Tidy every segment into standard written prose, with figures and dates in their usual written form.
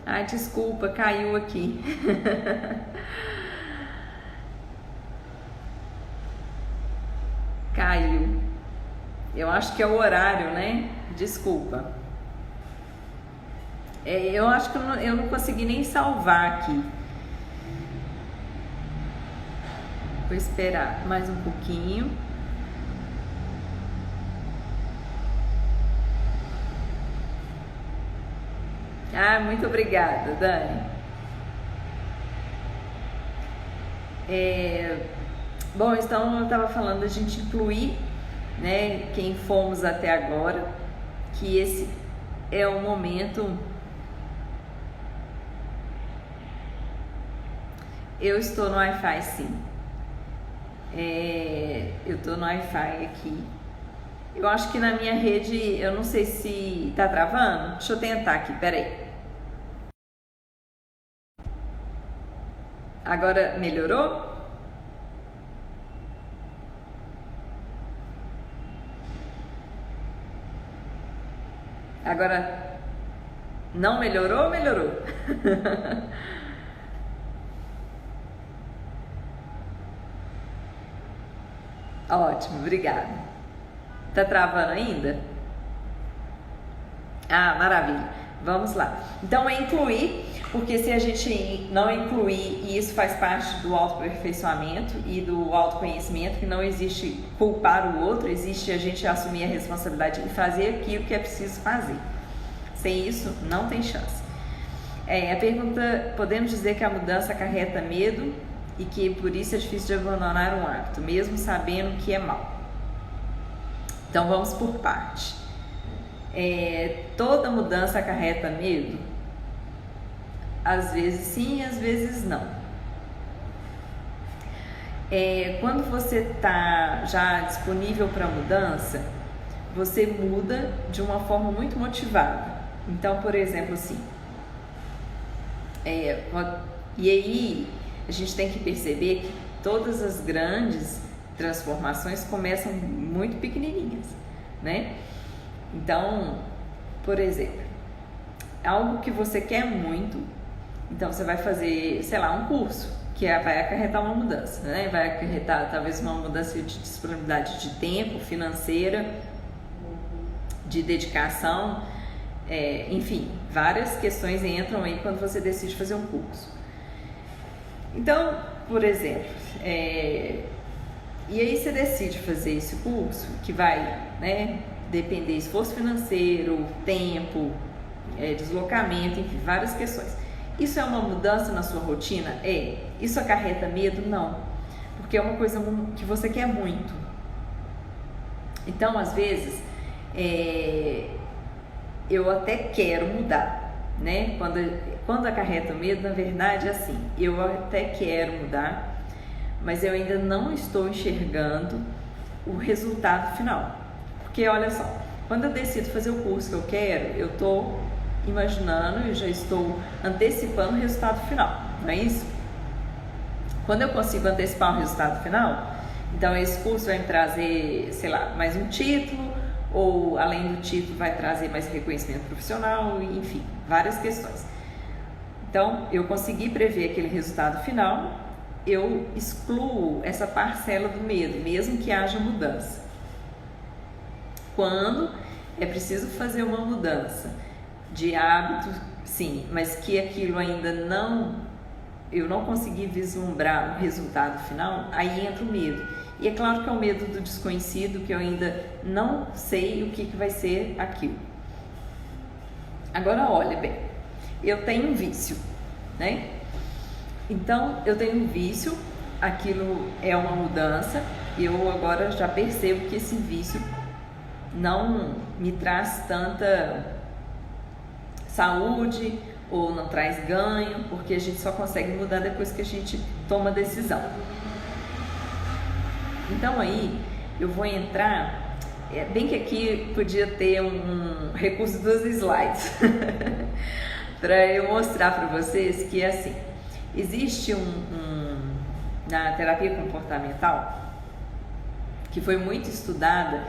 Ai, desculpa, caiu aqui. Caiu. Eu acho que é o horário, né? Desculpa. Eu acho que eu não consegui nem salvar aqui. Vou esperar mais um pouquinho. Ah, muito obrigada, Dani. Bom, então eu estava falando da gente incluir, né, quem fomos até agora, que esse é o momento. Eu estou no Wi-Fi, sim. Eu estou no Wi-Fi aqui. Eu acho que na minha rede, eu não sei se tá travando. Deixa eu tentar aqui, peraí. Agora melhorou? Agora não melhorou ou melhorou? Ótimo, obrigada. Tá travando ainda? Ah, maravilha. Vamos lá. Então é incluir, porque se a gente não incluir, e isso faz parte do autoaperfeiçoamento e do autoconhecimento, que não existe culpar o outro, existe a gente assumir a responsabilidade e fazer aquilo que é preciso fazer. Sem isso, não tem chance. A pergunta, podemos dizer que a mudança acarreta medo e que por isso é difícil de abandonar um hábito, mesmo sabendo que é mal. Então vamos por parte. Toda mudança acarreta medo? Às vezes sim, às vezes não. Quando você está já disponível para mudança, você muda de uma forma muito motivada. Então, por exemplo, assim, e aí a gente tem que perceber que todas as grandes transformações começam muito pequenininhas, né? Então, por exemplo, algo que você quer muito, então você vai fazer, sei lá, um curso que vai acarretar uma mudança, né? Vai acarretar talvez uma mudança de disponibilidade de tempo, financeira, de dedicação, enfim, várias questões entram aí quando você decide fazer um curso. Então, por exemplo, e aí você decide fazer esse curso que vai, né, depender de esforço financeiro, tempo, deslocamento, enfim, várias questões. Isso é uma mudança na sua rotina? Isso acarreta medo? Não, porque é uma coisa que você quer muito. Então, às vezes, eu até quero mudar, né? Quando acarreta medo, na verdade, é assim, eu até quero mudar, mas eu ainda não estou enxergando o resultado final. Porque olha só, quando eu decido fazer o curso que eu quero, eu estou imaginando, eu já estou antecipando o resultado final, não é isso? Quando eu consigo antecipar o resultado final, então esse curso vai me trazer, sei lá, mais um título, ou além do título vai trazer mais reconhecimento profissional, enfim, várias questões. Então, eu consegui prever aquele resultado final, eu excluo essa parcela do medo, mesmo que haja mudança. Quando é preciso fazer uma mudança de hábito, sim, mas que aquilo ainda eu não consegui vislumbrar o resultado final, aí entra o medo. E é claro que é o medo do desconhecido, que eu ainda não sei o que vai ser aquilo. Agora, olha bem, eu tenho um vício, né? Então, eu tenho um vício, aquilo é uma mudança, eu agora já percebo que esse vício não me traz tanta saúde ou não traz ganho, porque a gente só consegue mudar depois que a gente toma decisão. Então aí eu vou entrar, bem que aqui podia ter um recurso dos slides para eu mostrar para vocês que assim, existe na terapia comportamental que foi muito estudada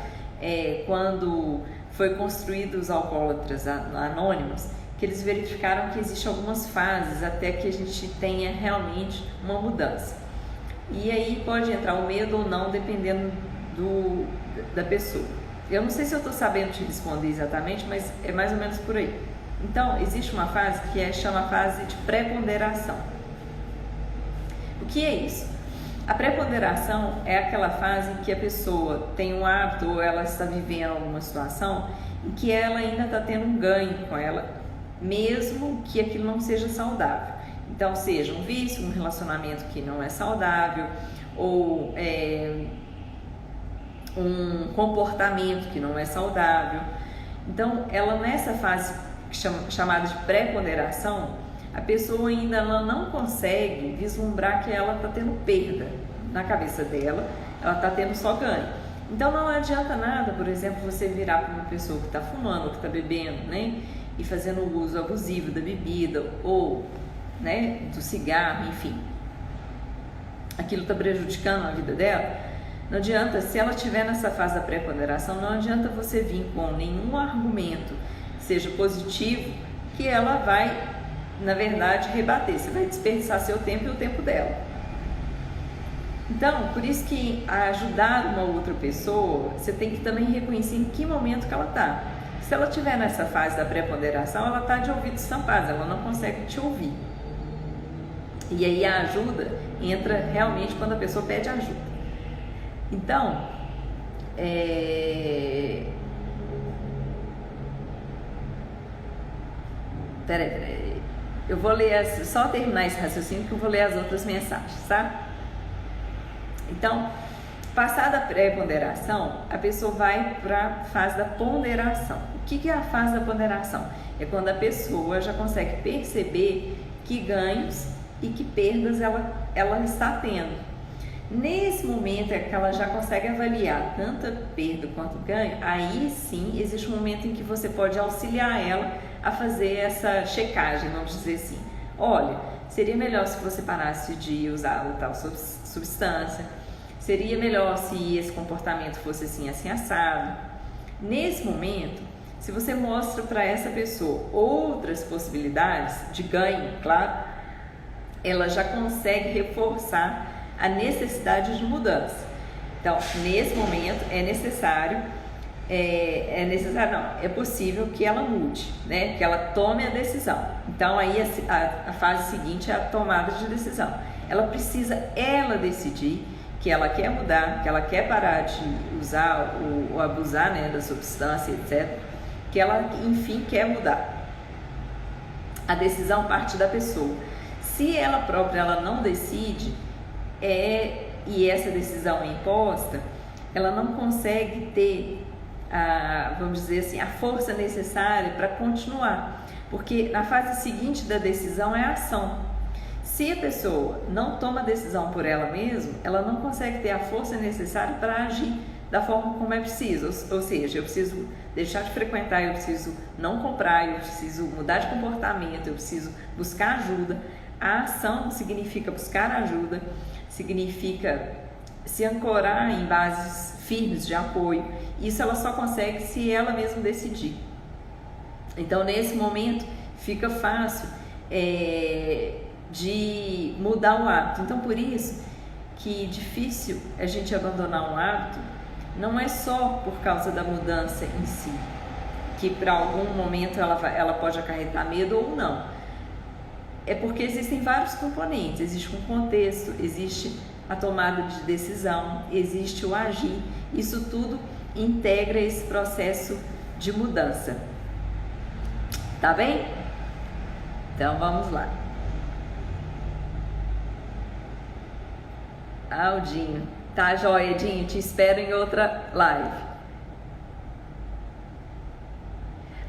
quando foi construído os alcoólatras anônimos, que eles verificaram que existem algumas fases até que a gente tenha realmente uma mudança. E aí pode entrar o medo ou não, dependendo da pessoa. Eu não sei se eu estou sabendo te responder exatamente, mas é mais ou menos por aí. Então, existe uma fase que chama a fase de pré-ponderação. O que é isso? A pré-ponderação é aquela fase em que a pessoa tem um hábito ou ela está vivendo alguma situação em que ela ainda está tendo um ganho com ela, mesmo que aquilo não seja saudável. Então, seja um vício, um relacionamento que não é saudável, ou um comportamento que não é saudável. Então, ela nessa fase chamada de pré-ponderação, a pessoa ainda não consegue vislumbrar que ela está tendo perda na cabeça dela, ela está tendo só ganho. Então, não adianta nada, por exemplo, você virar para uma pessoa que está fumando, ou que está bebendo, né, e fazendo o uso abusivo da bebida ou, né, do cigarro, enfim, aquilo está prejudicando a vida dela. Não adianta, se ela estiver nessa fase da pré-ponderação, não adianta você vir com nenhum argumento, seja positivo, que ela vai, na verdade, rebater. Você vai desperdiçar seu tempo e o tempo dela. Então, por isso que ajudar uma outra pessoa, você tem que também reconhecer em que momento que ela está. Se ela estiver nessa fase da pré-ponderação, ela está de ouvidos tampados, ela não consegue te ouvir. E aí a ajuda entra realmente quando a pessoa pede ajuda. Então, peraí, eu vou ler, só terminar esse raciocínio que eu vou ler as outras mensagens, tá? Então, passada a pré-ponderação, a pessoa vai para a fase da ponderação. O que é a fase da ponderação? É quando a pessoa já consegue perceber que ganhos e que perdas ela está tendo. Nesse momento é que ela já consegue avaliar tanto a perda quanto o ganho. Aí sim existe um momento em que você pode auxiliar ela a fazer essa checagem, vamos dizer assim. Olha, seria melhor se você parasse de usar o tal substância, seria melhor se esse comportamento fosse assim, assim, assado. Nesse momento, se você mostra para essa pessoa outras possibilidades de ganho, claro, ela já consegue reforçar a necessidade de mudança. Então, nesse momento é possível que ela mude, né? Que ela tome a decisão. Então, aí a fase seguinte é a tomada de decisão. Ela precisa decidir que ela quer mudar, que ela quer parar de usar ou abusar, né, da substância, etc. Que ela, enfim, quer mudar. A decisão parte da pessoa. Se ela própria não decide, e essa decisão é imposta, ela não consegue ter vamos dizer assim, a força necessária para continuar, porque na fase seguinte da decisão é a ação. Se a pessoa não toma decisão por ela mesma, ela não consegue ter a força necessária para agir da forma como é preciso, ou seja, eu preciso deixar de frequentar, eu preciso não comprar, eu preciso mudar de comportamento, eu preciso buscar ajuda. A ação significa buscar ajuda, significa se ancorar em bases firmes de apoio. Isso ela só consegue se ela mesma decidir. Então, nesse momento, fica fácil de mudar o hábito. Então, por isso que difícil a gente abandonar um hábito, não é só por causa da mudança em si, que para algum momento ela pode acarretar medo ou não. É porque existem vários componentes, existe um contexto, existe a tomada de decisão, existe o agir, isso tudo integra esse processo de mudança. Tá bem? Então vamos lá. O Dinho. Tá joia, Dinho, te espero em outra live.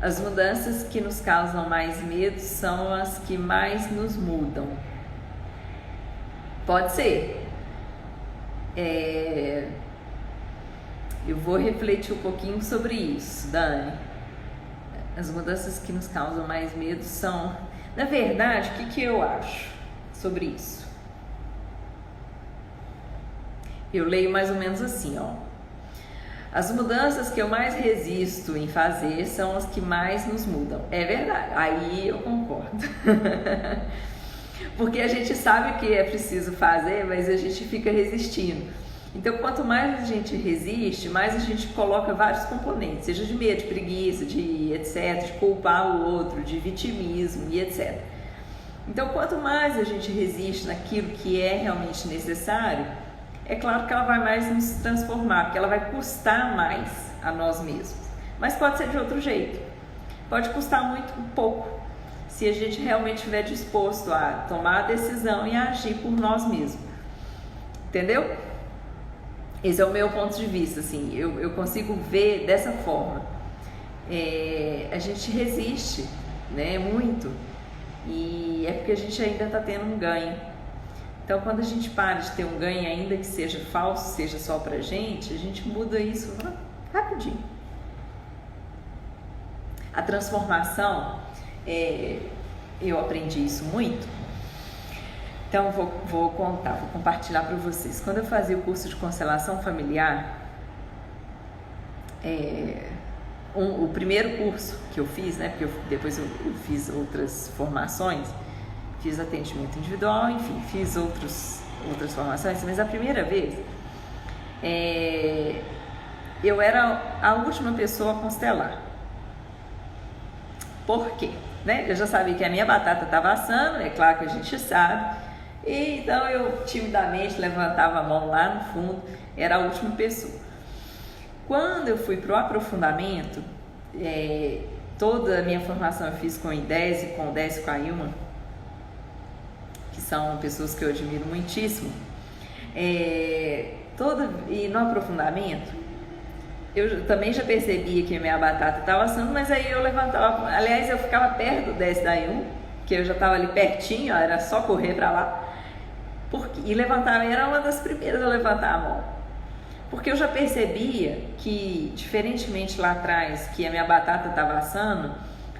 As mudanças que nos causam mais medo são as que mais nos mudam. Pode ser. Eu vou refletir um pouquinho sobre isso, Dani. As mudanças que nos causam mais medo são... Na verdade, o que eu acho sobre isso? Eu leio mais ou menos assim, ó. As mudanças que eu mais resisto em fazer são as que mais nos mudam. É verdade, aí eu concordo. Porque a gente sabe que é preciso fazer, mas a gente fica resistindo. Então, quanto mais a gente resiste, mais a gente coloca vários componentes, seja de medo, de preguiça, de etc, de culpar o outro, de vitimismo e etc. Então, quanto mais a gente resiste naquilo que é realmente necessário, é claro que ela vai mais nos transformar, porque ela vai custar mais a nós mesmos. Mas pode ser de outro jeito. Pode custar muito pouco, se a gente realmente estiver disposto a tomar a decisão e a agir por nós mesmos. Entendeu? Esse é o meu ponto de vista, assim, eu consigo ver dessa forma. A gente resiste, né, muito, e é porque a gente ainda está tendo um ganho. Então, quando a gente para de ter um ganho, ainda que seja falso, seja só pra gente, a gente muda isso rapidinho. A transformação, eu aprendi isso muito. Então, vou compartilhar para vocês. Quando eu fazia o curso de constelação familiar, o primeiro curso que eu fiz, né, porque depois eu fiz outras formações, fiz atendimento individual, enfim, fiz outras formações, mas a primeira vez eu era a última pessoa a constelar. Por quê? Né? Eu já sabia que a minha batata estava assando, é claro que a gente sabe, e então eu timidamente levantava a mão lá no fundo, era a última pessoa. Quando eu fui para o aprofundamento, toda a minha formação eu fiz com o Décio e com o Décio com a Ilma, que são pessoas que eu admiro muitíssimo, e no aprofundamento eu também já percebia que a minha batata estava assando, mas aí eu levantava, aliás eu ficava perto do Décio da Ilma, que eu já estava ali pertinho, ó, era só correr para lá, e levantava, era uma das primeiras a levantar a mão, porque eu já percebia que, diferentemente lá atrás, que a minha batata estava assando,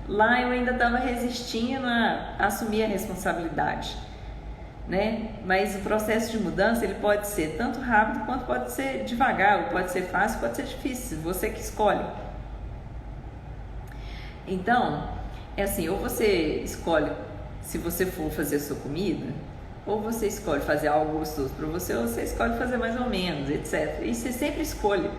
lá eu ainda estava resistindo a assumir a responsabilidade, né? Mas o processo de mudança, ele pode ser tanto rápido quanto pode ser devagar, ou pode ser fácil, pode ser difícil, você que escolhe. Então, é assim, ou você escolhe, se você for fazer sua comida, ou você escolhe fazer algo gostoso para você, ou você escolhe fazer mais ou menos, etc. E você sempre escolhe.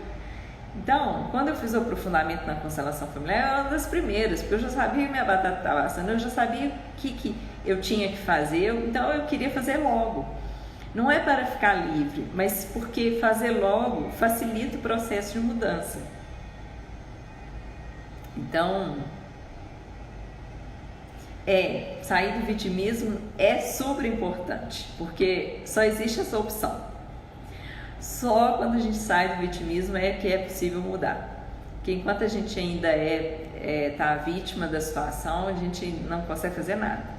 Então, quando eu fiz o aprofundamento na constelação familiar, era uma das primeiras, porque eu já sabia que minha batata estava assando, eu já sabia o que eu tinha que fazer, então eu queria fazer logo. Não é para ficar livre, mas porque fazer logo facilita o processo de mudança. Então, sair do vitimismo é super importante, porque só existe essa opção. Só quando a gente sai do vitimismo é que é possível mudar. Porque enquanto a gente ainda tá vítima da situação, a gente não consegue fazer nada.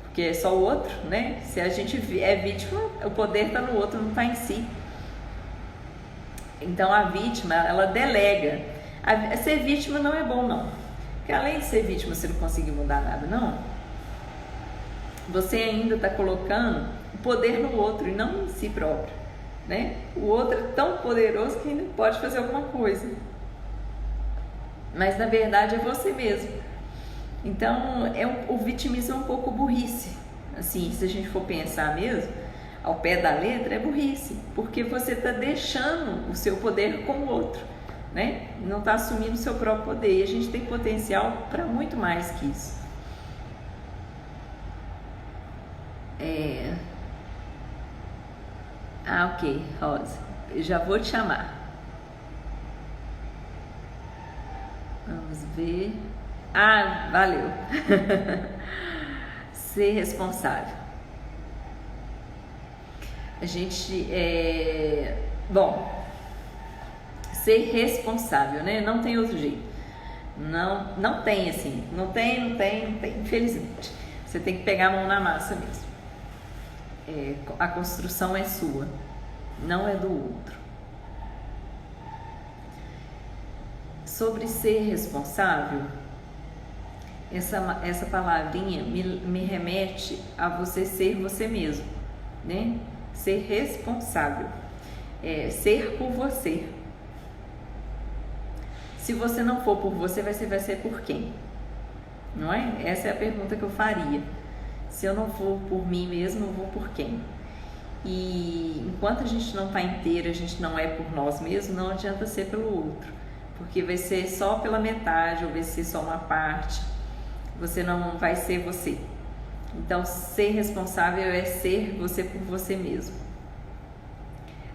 Porque é só o outro, né? Se a gente é vítima, o poder está no outro, não está em si. Então a vítima, ela delega. Ser vítima não é bom, não. Porque além de ser vítima, você não conseguir mudar nada, não. Você ainda está colocando o poder no outro e não em si próprio, né? O outro é tão poderoso que ainda pode fazer alguma coisa, mas na verdade é você mesmo. Então o vitimismo é um pouco burrice, assim, se a gente for pensar mesmo ao pé da letra, é burrice, porque você está deixando o seu poder com o outro, né? Não está assumindo o seu próprio poder, e a gente tem potencial para muito mais que isso. Ok, Rosa, eu já vou te chamar. Vamos ver. Valeu. Ser responsável. A gente ser responsável, né? Não tem outro jeito. Não tem assim. Não tem, infelizmente. Você tem que pegar a mão na massa mesmo. A construção é sua, não é do outro. Sobre ser responsável, essa palavrinha me remete a você ser você mesmo, né? Ser responsável. ser por você. Se você não for por você, vai ser por quem? Não é? Essa é a pergunta que eu faria. Se eu não for por mim mesmo, eu vou por quem? E enquanto a gente não está inteira, a gente não é por nós mesmos, não adianta ser pelo outro, porque vai ser só pela metade ou vai ser só uma parte, você não vai ser você. Então, ser responsável é ser você por você mesmo.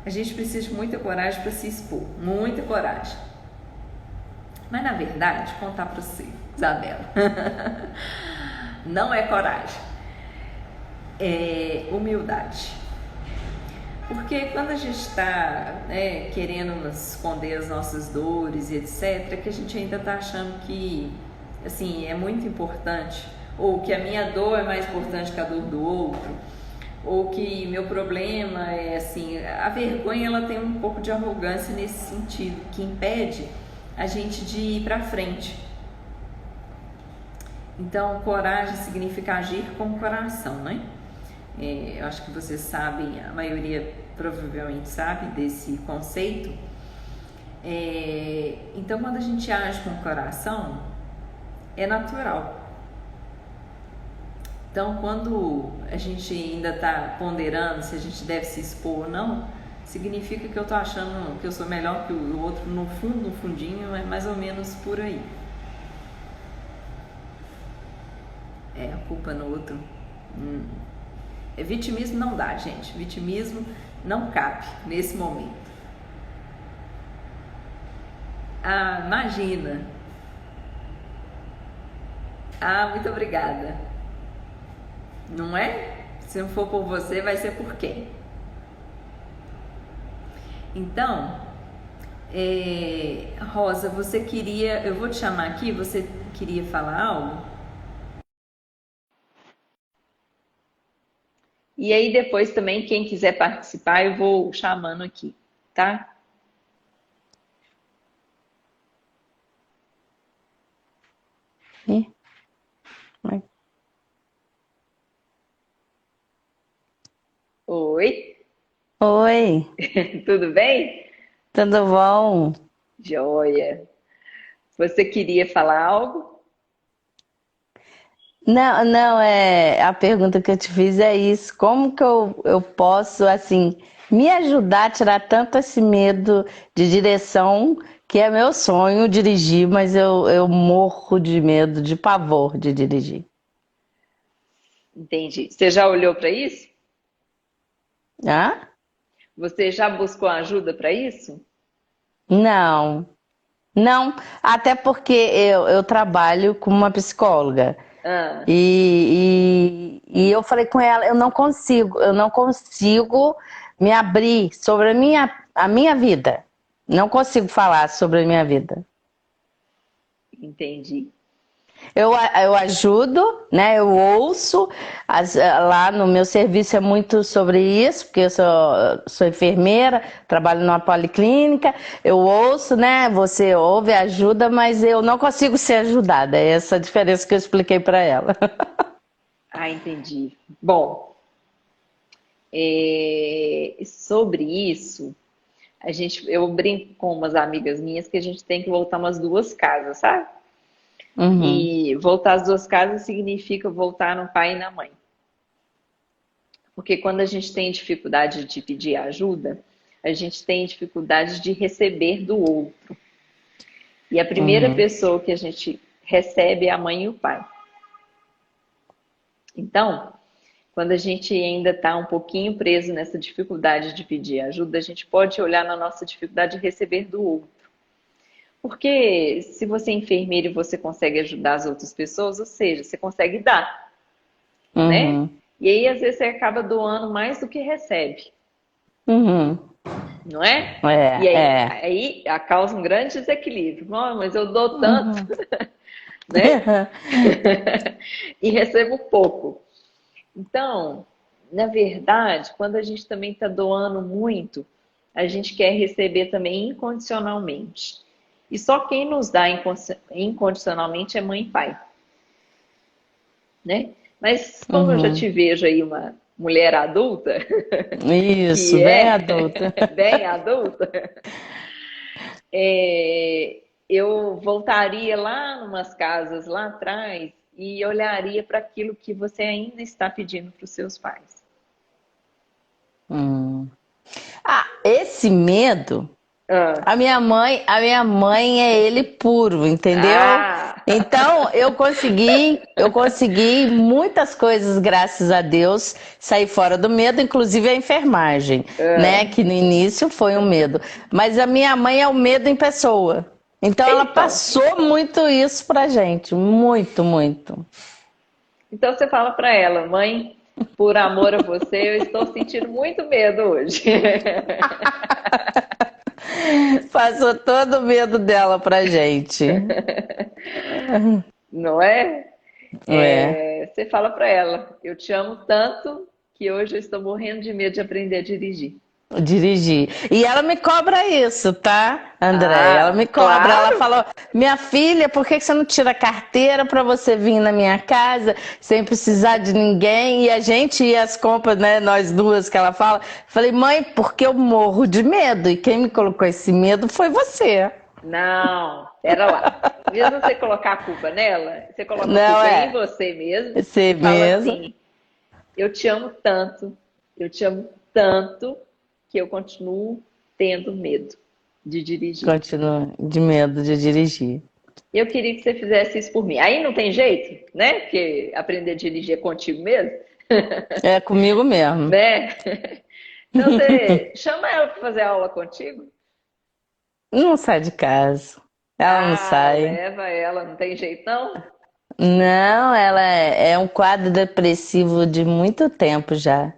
A gente precisa de muita coragem para se expor, muita coragem. Mas na verdade, contar para você, Isabela, não é coragem, é humildade. Porque quando a gente está querendo esconder as nossas dores e etc, que a gente ainda está achando que assim, é muito importante, ou que a minha dor é mais importante que a dor do outro, ou que meu problema é assim, a vergonha ela tem um pouco de arrogância nesse sentido, que impede a gente de ir para frente. Então, coragem significa agir com o coração, né? Eu acho que vocês sabem, a maioria provavelmente sabe desse conceito. Então, quando a gente age com o coração, é natural. Então, quando a gente ainda está ponderando se a gente deve se expor ou não, significa que eu estou achando que eu sou melhor que o outro. No fundo, no fundinho, é mais ou menos por aí. A culpa no outro. Vitimismo não dá, gente. Vitimismo não cabe nesse momento. Imagina. Muito obrigada. Não é? Se não for por você, vai ser por quem? Então, Rosa, você queria... Eu vou te chamar aqui, você queria falar algo? E aí depois também, quem quiser participar, eu vou chamando aqui, tá? Oi. Oi, Tudo bem? tudo bom? Joia. Você queria falar algo? Não, não, a pergunta que eu te fiz é isso. Como que eu posso, assim, me ajudar a tirar tanto esse medo de direção, que é meu sonho dirigir, mas eu morro de medo, de pavor de dirigir. Entendi. Você já olhou para isso? Ah? Você já buscou ajuda para isso? Não, não, até porque eu trabalho com uma psicóloga. Ah, E eu falei com ela, eu não consigo me abrir sobre a minha vida. Não consigo falar sobre a minha vida. entendi. Eu ajudo, né? Eu ouço, lá no meu serviço é muito sobre isso, porque eu sou enfermeira, trabalho numa policlínica, eu ouço, né? Você ouve, ajuda, mas eu não consigo ser ajudada. É essa a diferença que eu expliquei para ela. Entendi. Bom, sobre isso, eu brinco com umas amigas minhas que a gente tem que voltar umas duas casas, sabe? Uhum, E voltar as duas casas significa voltar no pai e na mãe. Porque quando a gente tem dificuldade de pedir ajuda, a gente tem dificuldade de receber do outro. E a primeira uhum, pessoa que a gente recebe é a mãe e o pai. Então, quando a gente ainda está um pouquinho preso nessa dificuldade de pedir ajuda, a gente pode olhar na nossa dificuldade de receber do outro. Porque se você é enfermeiro e você consegue ajudar as outras pessoas, ou seja, você consegue dar, né? uhum. E aí, às vezes, você acaba doando mais do que recebe, Uhum. não é? E É, é. aí causa um grande desequilíbrio. Oh, mas eu dou tanto, Uhum. né? E recebo pouco. Então, na verdade, quando a gente também está doando muito, a gente quer receber também incondicionalmente. E só quem nos dá incondicionalmente é mãe e pai, né? Mas como eu já Uhum. te vejo aí mulher adulta, Isso, que bem é adulta. bem adulta, eu voltaria lá numas casas lá atrás e olharia para aquilo que você ainda está pedindo para os seus pais. Hum. Ah, esse medo, Ah, a minha mãe é ele puro, entendeu? ah, Então eu consegui muitas coisas, graças a Deus, sair fora do medo, inclusive a enfermagem, né? ah. Que no início foi um medo. Mas a minha mãe é o medo em pessoa. Então ela Então, passou muito isso pra gente, muito, muito. então você fala para ela, mãe, por amor a você, eu estou sentindo muito medo hoje. Passou todo o medo dela pra gente. Não é? É. Você fala para ela, eu te amo tanto que hoje eu estou morrendo de medo de aprender a dirigir. Dirigir. E ela me cobra isso, tá, André? Ela me Ah, cobra. Ela claro! falou: minha filha, por que você não tira a carteira para você vir na minha casa sem precisar de ninguém? E a gente ia às compras, né? Nós duas que ela fala. Falei, mãe, porque eu morro de medo. E quem me colocou esse medo foi você. Não, pera lá. Em vez de você colocar a culpa nela, você coloca a Não culpa em é? você mesmo Você e fala mesmo. assim: eu te amo tanto, eu te amo tanto que eu continuo tendo medo de dirigir. Continua de medo de dirigir. Eu queria que você fizesse isso por mim. Aí não tem jeito, né? Porque aprender a dirigir é contigo mesmo, É comigo mesmo. né? Então você chama ela para fazer aula contigo. Não sai de casa. Ela não Ah, sai. leva ela, não tem jeito não? Não, ela é um quadro depressivo de muito tempo já.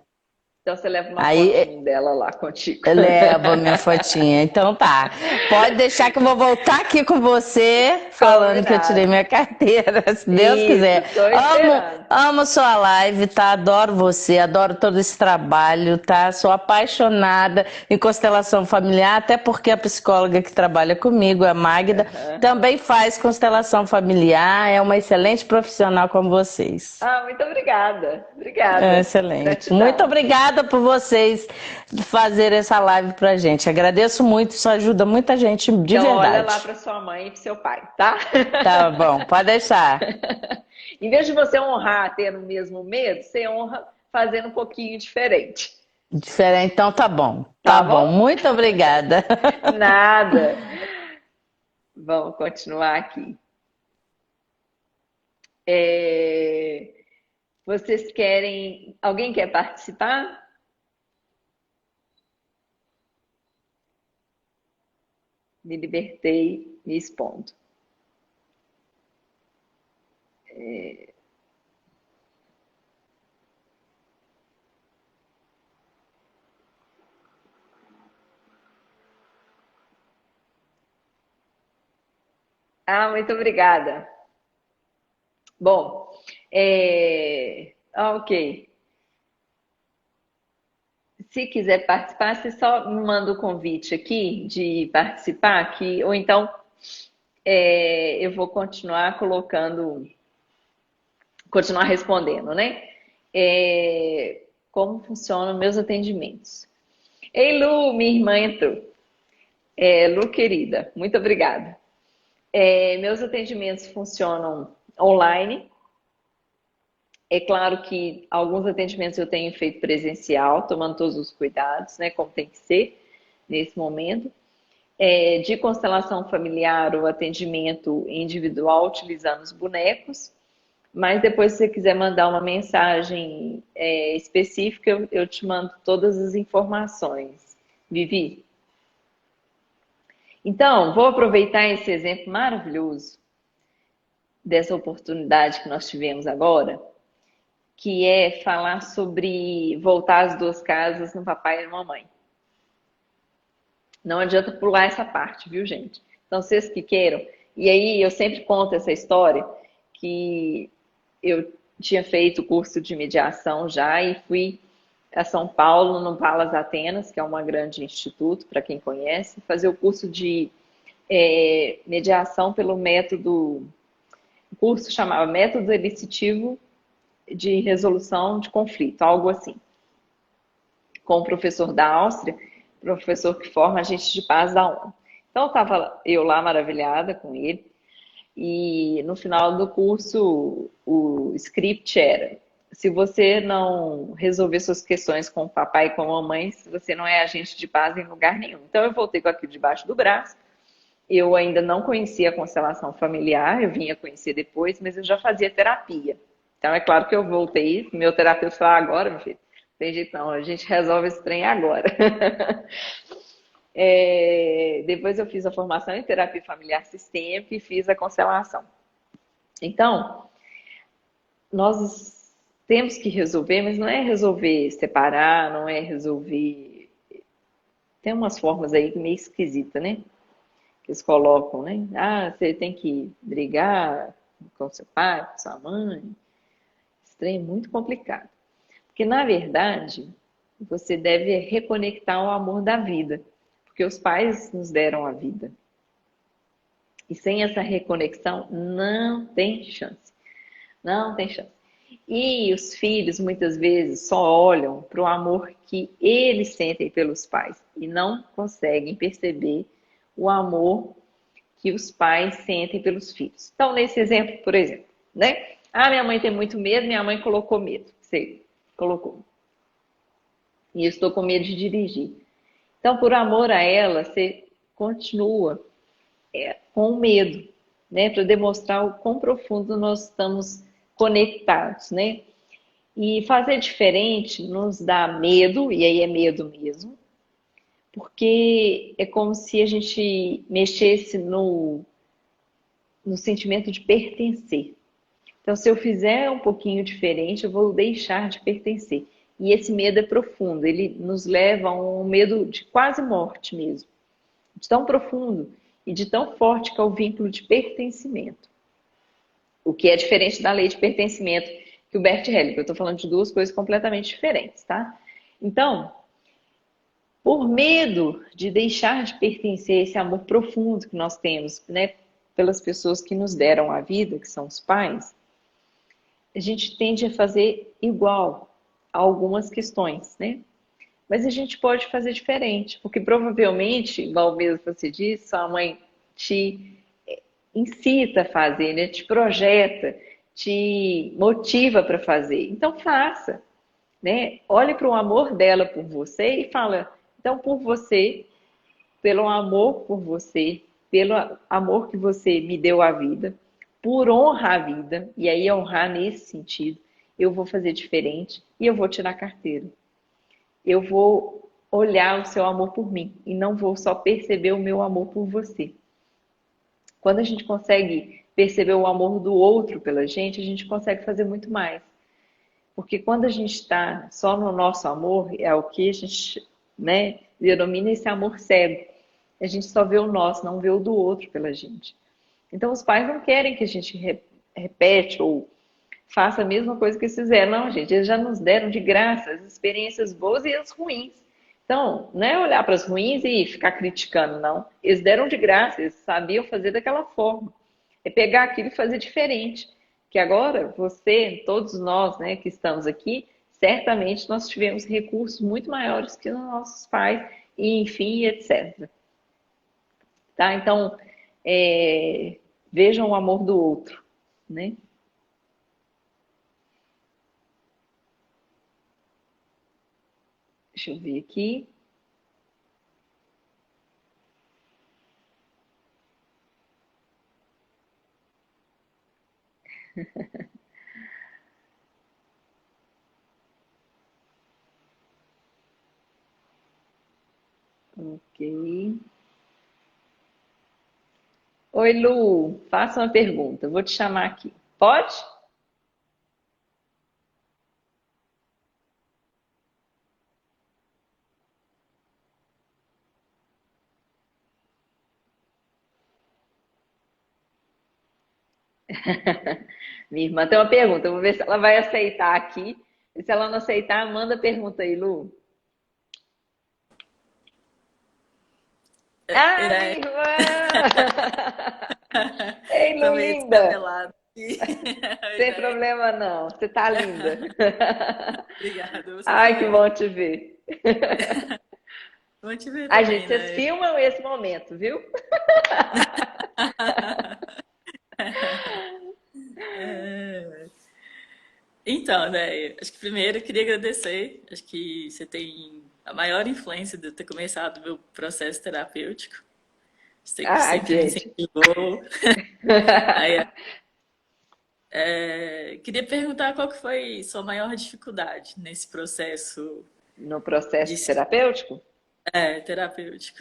Então você leva uma Aí fotinho dela lá contigo. eu levo a minha fotinha. Então tá. Pode deixar que eu vou voltar aqui com você falando que eu tirei Combinado. minha carteira, se Deus Isso, quiser. tô Amo, esperando. amo sua live, tá? Adoro você, adoro todo esse trabalho, tá? Sou apaixonada em constelação familiar, até porque a psicóloga que trabalha comigo, a Magda, Aham. também faz constelação familiar, é uma excelente profissional como vocês. Ah, muito obrigada. É, Obrigada. excelente. Muito Gratidão. obrigada por vocês fazerem essa live pra gente. Agradeço muito, isso ajuda muita gente de Então olha lá verdade. para sua mãe e para seu pai, tá? Tá bom, pode deixar. Em vez de você honrar tendo o mesmo medo, você honra fazendo um pouquinho diferente. Diferente, então tá bom. Tá Tá bom, bom? muito obrigada. Nada. Vamos continuar aqui. É, Vocês querem. Alguém quer participar? Me libertei, me expondo. Ah, muito obrigada. Bom, ok. Se quiser participar, você só me manda o convite aqui de participar aqui, ou então eu vou continuar colocando, continuar respondendo, né? Como funcionam meus atendimentos? Ei, Lu, minha irmã entrou. Lu, querida, muito obrigada. Meus atendimentos funcionam online. É claro que alguns atendimentos eu tenho feito presencial, tomando todos os cuidados, né, como tem que ser nesse momento. De constelação familiar, o atendimento individual, utilizando os bonecos. Mas depois, se você quiser mandar uma mensagem específica, eu te mando todas as informações. Vivi? Então, vou aproveitar esse exemplo maravilhoso dessa oportunidade que nós tivemos agora, que é falar sobre voltar às duas casas no papai e na mamãe. Não adianta pular essa parte, viu, gente? Então, vocês que queiram. E aí, eu sempre conto essa história que eu tinha feito o curso de mediação já e fui a São Paulo, no Palas Atenas, que é uma grande instituto, para quem conhece, fazer o curso de mediação pelo método. O curso chamava Método Elicitivo de Resolução de Conflito, algo assim. com o professor da Áustria, professor que forma agente de paz da ONU. Então, estava eu lá maravilhada com ele, e no final do curso, o script era: se você não resolver suas questões com o papai e com a mamãe, você não é agente de paz em lugar nenhum. Então, eu voltei com aquilo debaixo do braço. Eu ainda não conhecia a constelação familiar, eu vinha conhecer depois, mas eu já fazia terapia. Então, é claro que eu voltei, meu terapeuta falou: agora, meu filho, não tem jeito não, a gente resolve esse trem agora. Depois eu fiz a formação em terapia familiar sistêmica e fiz a constelação. Então, nós temos que resolver, mas não é resolver separar, não é resolver. Tem umas formas aí meio esquisitas, né? Que eles colocam, né? Ah, você tem que brigar com seu pai, com sua mãe. Esse trem é muito complicado. Porque, na verdade, você deve reconectar o amor da vida. Porque os pais nos deram a vida. E sem essa reconexão, não tem chance. Não tem chance. E os filhos, muitas vezes, só olham para o amor que eles sentem pelos pais e não conseguem perceber o amor que os pais sentem pelos filhos. Então, nesse exemplo, por exemplo, né? Ah, minha mãe tem muito medo, minha mãe colocou medo. Sei, colocou. E eu estou com medo de dirigir. Então, por amor a ela, você continua com medo, né? Para demonstrar o quão profundo nós estamos conectados, né? E fazer diferente nos dá medo, e aí é medo mesmo, porque é como se a gente mexesse no sentimento de pertencer. Então, se eu fizer um pouquinho diferente, eu vou deixar de pertencer. E esse medo é profundo, ele nos leva a um medo de quase morte mesmo, de tão profundo e de tão forte que é o vínculo de pertencimento. O que é diferente da lei de pertencimento que o Bert Hellinger. Eu estou falando de duas coisas completamente diferentes, tá? Então, por medo de deixar de pertencer a esse amor profundo que nós temos, né, pelas pessoas que nos deram a vida, que são os pais, a gente tende a fazer igual a algumas questões, né? Mas a gente pode fazer diferente, porque provavelmente, igual mesmo você disse, sua mãe te incita a fazer, né? Te projeta, te motiva para fazer. Então faça, né? Olhe para o amor dela por você e fala: então, por você, pelo amor por você, pelo amor que você me deu a vida, por honrar a vida, e aí honrar nesse sentido, eu vou fazer diferente e eu vou tirar a carteira. Eu vou olhar o seu amor por mim e não vou só perceber o meu amor por você. Quando a gente consegue perceber o amor do outro pela gente, a gente consegue fazer muito mais. Porque quando a gente está só no nosso amor, é o que a gente, né, denomina esse amor cego. A gente só vê o nosso, não vê o do outro pela gente. Então, os pais não querem que a gente repete ou faça a mesma coisa que eles fizeram. Não, gente, eles já nos deram de graça as experiências boas e as ruins. Então, não é olhar para as ruins e ficar criticando, não. Eles deram de graça, eles sabiam fazer daquela forma. É pegar aquilo e fazer diferente. Que agora, você, todos nós, né, que estamos aqui, certamente nós tivemos recursos muito maiores que os nossos pais, e enfim, etc. Tá? Então, vejam o amor do outro, né? Deixa eu ver aqui. Ok. Oi, Lu, faça uma pergunta. Vou te chamar aqui. Pode? Minha irmã tem uma pergunta. Eu vou ver se ela vai aceitar aqui. E se ela não aceitar, manda a pergunta aí, Lu. Ah, minha É, irmã! Ei, tô Lu, meio linda! descabelada aqui. Oi, Sem Dé. problema não, você tá linda. Obrigada, você Ai, que também. bom te ver. Vamos te ver Ai, gente, também, vocês né? filmam esse momento, viu? É. Então, né, acho que primeiro eu queria agradecer. Acho que você tem a maior influência de eu ter começado o meu processo terapêutico. Você que Ah, sempre me gente. incentivou. Aí, queria perguntar qual que foi sua maior dificuldade nesse processo No de processo terapêutico? terapêutico.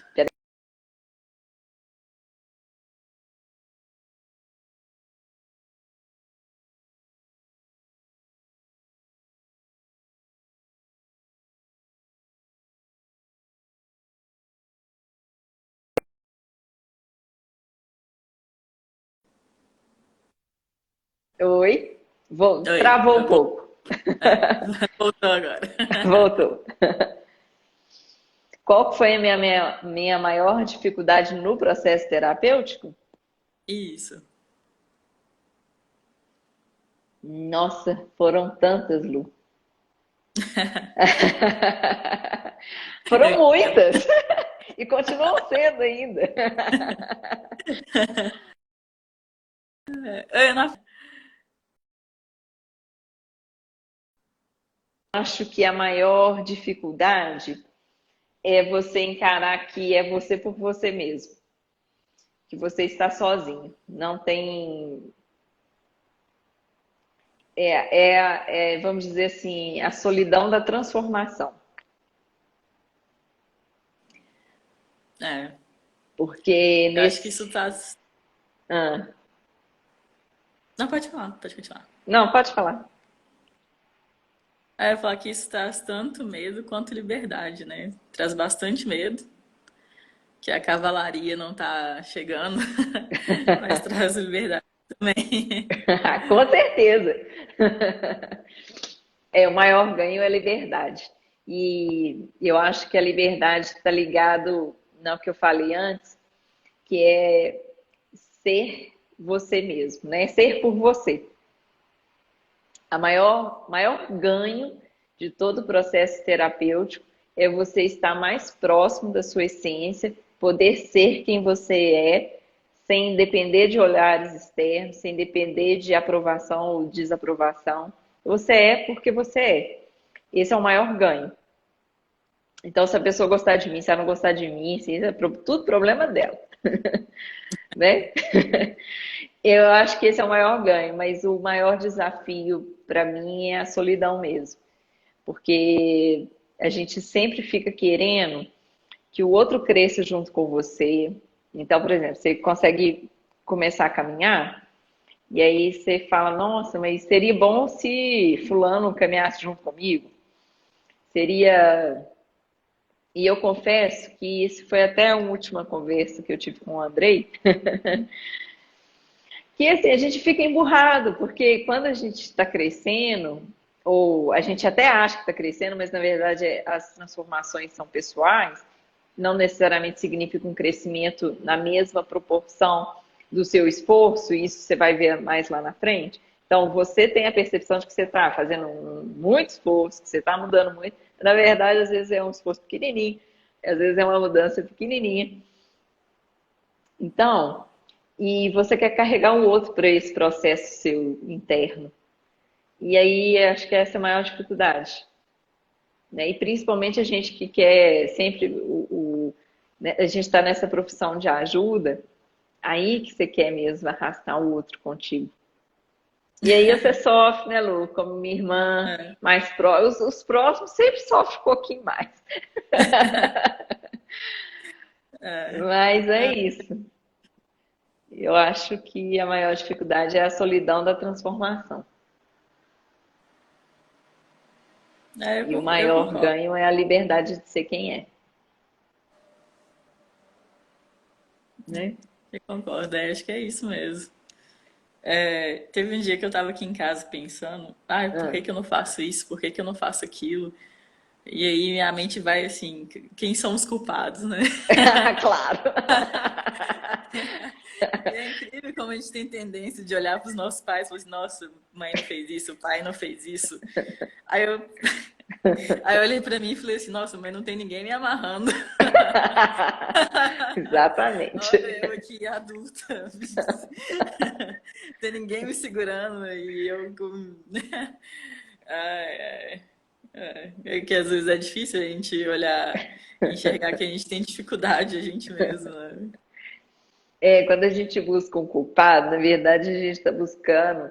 Oi? Oi, Travou um pouco. voltou agora. Voltou. Qual que foi a minha maior dificuldade no processo terapêutico? Isso. Nossa, foram tantas, Lu. Foram muitas. E continuam sendo ainda. Ana, Acho que a maior dificuldade é você encarar que é você por você mesmo, que você está sozinho. Não tem. Vamos dizer assim, a solidão da transformação. é, Porque eu acho que nesse. isso tá. Ah, Não, pode falar, pode continuar. não, pode falar. Eu ia falar que isso traz tanto medo quanto liberdade, né? Traz bastante medo, que a cavalaria não tá chegando, mas traz liberdade também. Com certeza. O maior ganho é a liberdade. E eu acho que a liberdade está ligado no que eu falei antes, que é ser você mesmo, né? Ser por você. A maior ganho de todo o processo terapêutico é você estar mais próximo da sua essência, poder ser quem você é, sem depender de olhares externos, sem depender de aprovação ou desaprovação. Você é porque você é. Esse é o maior ganho. Então, se a pessoa gostar de mim, se ela não gostar de mim, isso é tudo problema dela, né? Eu acho que esse é o maior ganho, mas o maior desafio para mim é a solidão mesmo, porque a gente sempre fica querendo que o outro cresça junto com você. Então, por exemplo, você consegue começar a caminhar e aí você fala, nossa, mas seria bom se fulano caminhasse junto comigo. Seria. E eu confesso que isso foi até a última conversa que eu tive com o Andrei, que assim, a gente fica emburrado, porque quando a gente está crescendo, ou a gente até acha que está crescendo, mas na verdade as transformações são pessoais, não necessariamente significa um crescimento na mesma proporção do seu esforço, e isso você vai ver mais lá na frente. Então, você tem a percepção de que você está fazendo muito esforço, que você está mudando muito. Na verdade, às vezes é um esforço pequenininho, às vezes é uma mudança pequenininha. Então, e você quer carregar o outro para esse processo seu interno. E aí, acho que essa é a maior dificuldade. Né? E principalmente a gente que quer sempre né? A gente está nessa profissão de ajuda, aí que você quer mesmo arrastar o outro contigo. E aí você sofre, né, Lu? Como minha irmã É, mais próxima, os próximos sempre sofrem um pouquinho mais. é, Mas é isso. Eu acho que a maior dificuldade é a solidão da transformação. E o eu maior concordo. ganho é a liberdade de ser quem é, né? Eu concordo, acho que é isso mesmo. Teve um dia que eu tava aqui em casa pensando, por Ah. que que eu não faço isso? Por que que eu não faço aquilo? E aí minha mente vai assim, quem são os culpados, né? Claro. E é incrível como a gente tem tendência de olhar para os nossos pais e falar assim, nossa, mãe não fez isso, o pai não fez isso. Aí eu Aí eu olhei pra mim e falei assim, nossa, mas não tem ninguém me amarrando. Exatamente. Olha eu aqui, adulta. Não tem ninguém me segurando e eu com... Ai, ai. É que às vezes é difícil a gente olhar e enxergar que a gente tem dificuldade a gente mesmo, né? Quando a gente busca um culpado, na verdade a gente está buscando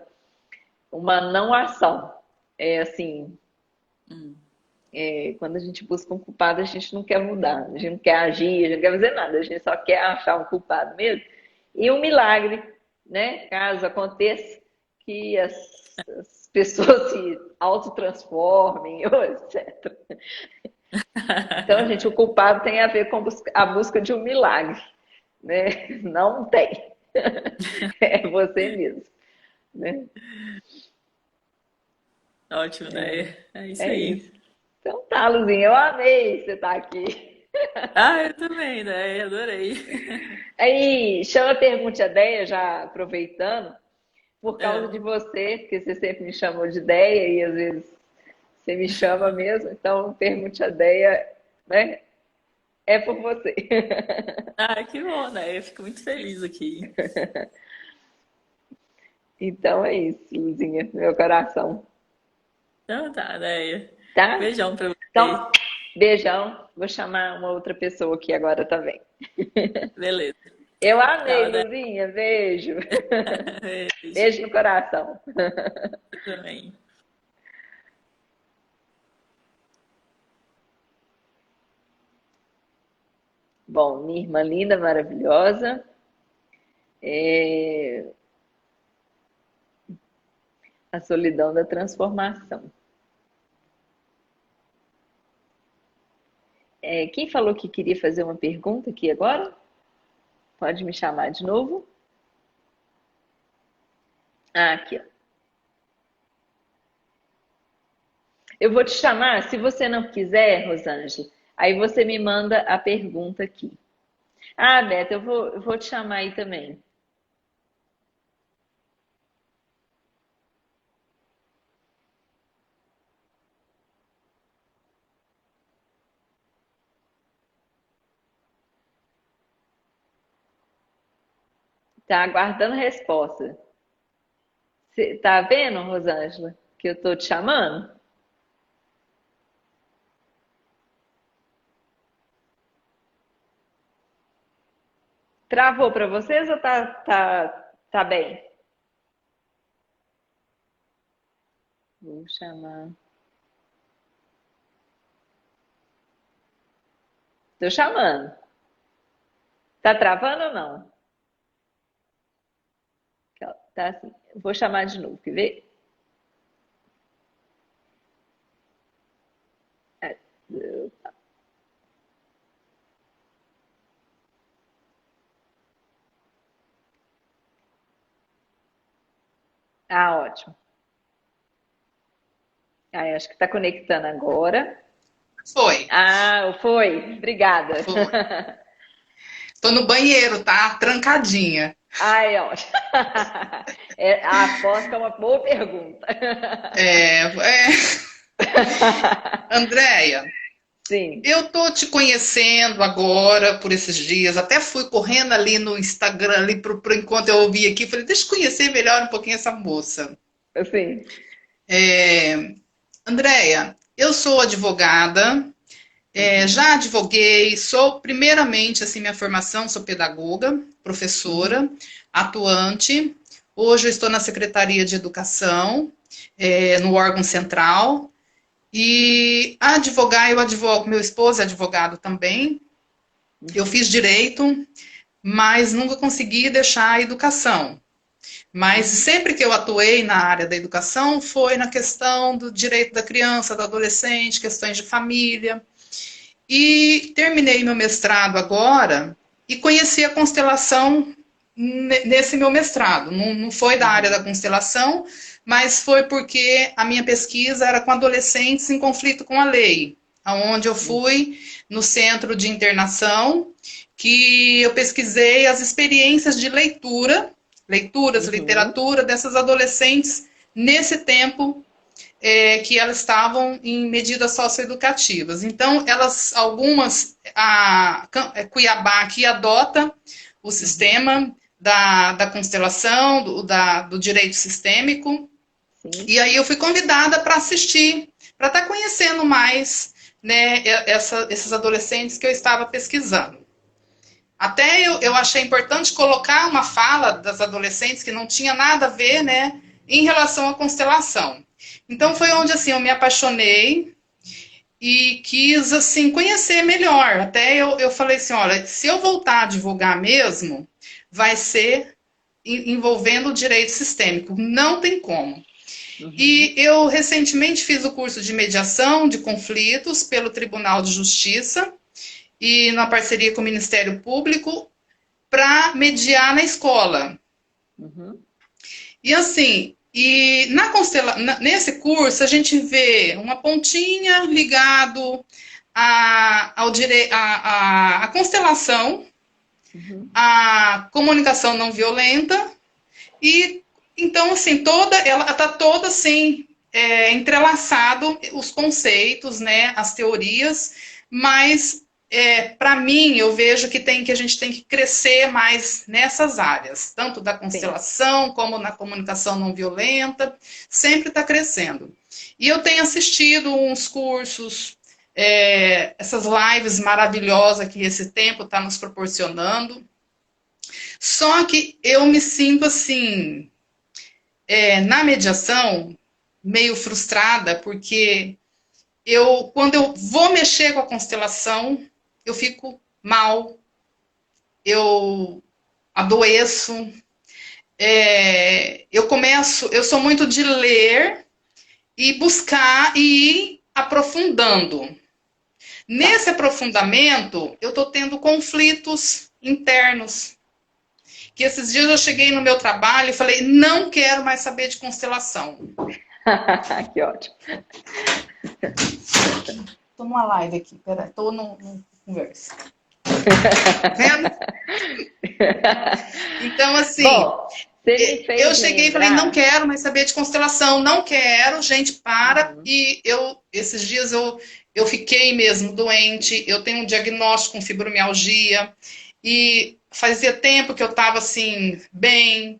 uma não ação. É assim, Hum. quando a gente busca um culpado, a gente não quer mudar, a gente não quer agir, a gente não quer fazer nada, a gente só quer achar um culpado mesmo. E um milagre, né? Caso aconteça, que as pessoas se autotransformem, ou etc. Então, gente, o culpado tem a ver com a busca de um milagre, né? Não tem. É você mesmo, né? Ótimo, né? É isso É aí. isso. Então tá, Luzinha, eu amei você estar aqui. Ah, eu também, né? Adorei. Aí, chama Pergunte a Deia, já aproveitando, por causa É. de você, porque você sempre me chamou de Deia e às vezes você me chama mesmo, então Pergunte a Deia, né? É por você. Ah, que bom, né? Eu fico muito feliz aqui. Então é isso, Luzinha, meu coração, Então tá, né? tá? Beijão pra Então, você. beijão. Vou chamar uma outra pessoa aqui agora também. Beleza. Eu amei, Tchau, né? Luzinha. Beijo. Beijo. Beijo no coração. Eu também. Bom, minha irmã linda, maravilhosa. É, a solidão da transformação. Quem falou que queria fazer uma pergunta aqui agora? Pode me chamar de novo? Ah, aqui, ó. Eu vou te chamar, se você não quiser, Rosângela, aí você me manda a pergunta aqui. Ah, Beto, eu vou te chamar aí também. Tá aguardando resposta. Você tá vendo, Rosângela, que eu tô te chamando? Travou para vocês ou tá bem? Vou chamar. Tô chamando. Tá travando ou não? Tá assim. Vou chamar de novo, quer ver? É, Ah, ótimo. Ah, acho que tá conectando agora. Foi, Ah, foi. Obrigada. foi. Tô no banheiro, tá? Trancadinha. Ai, ótimo. Aposto que é uma boa pergunta. Andréia, Sim, eu tô te conhecendo agora por esses dias. Até fui correndo ali no Instagram, ali pro enquanto eu ouvi aqui. Falei, deixa eu conhecer melhor um pouquinho essa moça. sim. Andréia, eu sou advogada, Uhum, já advoguei, sou primeiramente, assim, minha formação, sou pedagoga, uhum, professora, atuante. Hoje eu estou na Secretaria de Educação, no órgão central. E advogar, eu advogo, meu esposo é advogado também. Eu uhum, fiz direito, mas nunca consegui deixar a educação. Mas uhum, sempre que eu atuei na área da educação foi na questão do direito da criança, do adolescente, questões de família. E terminei meu mestrado agora e conheci a constelação nesse meu mestrado. Não foi da área uhum, da constelação, mas foi porque a minha pesquisa era com adolescentes em conflito com a lei, aonde eu uhum, fui no centro de internação, que eu pesquisei as experiências de leituras, uhum, literatura dessas adolescentes nesse tempo que elas estavam em medidas socioeducativas. Então, Cuiabá aqui adota o sistema da constelação, do direito sistêmico, Sim. e aí eu fui convidada para assistir, para estar conhecendo mais, né, esses adolescentes que eu estava pesquisando. Até eu achei importante colocar uma fala das adolescentes que não tinha nada a ver, né, em relação à constelação. Então foi onde assim eu me apaixonei e quis assim conhecer melhor. Até eu falei assim, olha, se eu voltar a divulgar mesmo, vai ser envolvendo o direito sistêmico, não tem como. E eu recentemente fiz o curso de mediação de conflitos pelo Tribunal de Justiça e na parceria com o Ministério Público para mediar na escola. E assim, nesse curso a gente vê uma pontinha ligado à constelação, à comunicação não violenta e então assim ela está toda assim entrelaçado os conceitos, né, as teorias, mas para mim, eu vejo que a gente tem que crescer mais nessas áreas, tanto da constelação como na comunicação não violenta, sempre está crescendo. E eu tenho assistido uns cursos, essas lives maravilhosas que esse tempo está nos proporcionando, só que eu me sinto assim, na mediação, meio frustrada, porque quando eu vou mexer com a constelação, eu fico mal, eu adoeço, eu sou muito de ler e buscar e ir aprofundando. Nesse aprofundamento, eu estou tendo conflitos internos. Que esses dias eu cheguei no meu trabalho e falei, não quero mais saber de constelação. Que ótimo. Estou numa live aqui, peraí, estou num conversa. Vendo? Então, assim, bom, eu cheguei e falei, não quero mais saber de constelação, não quero, gente, para. E esses dias eu fiquei mesmo doente, eu tenho um diagnóstico com fibromialgia, e fazia tempo que eu estava assim, bem,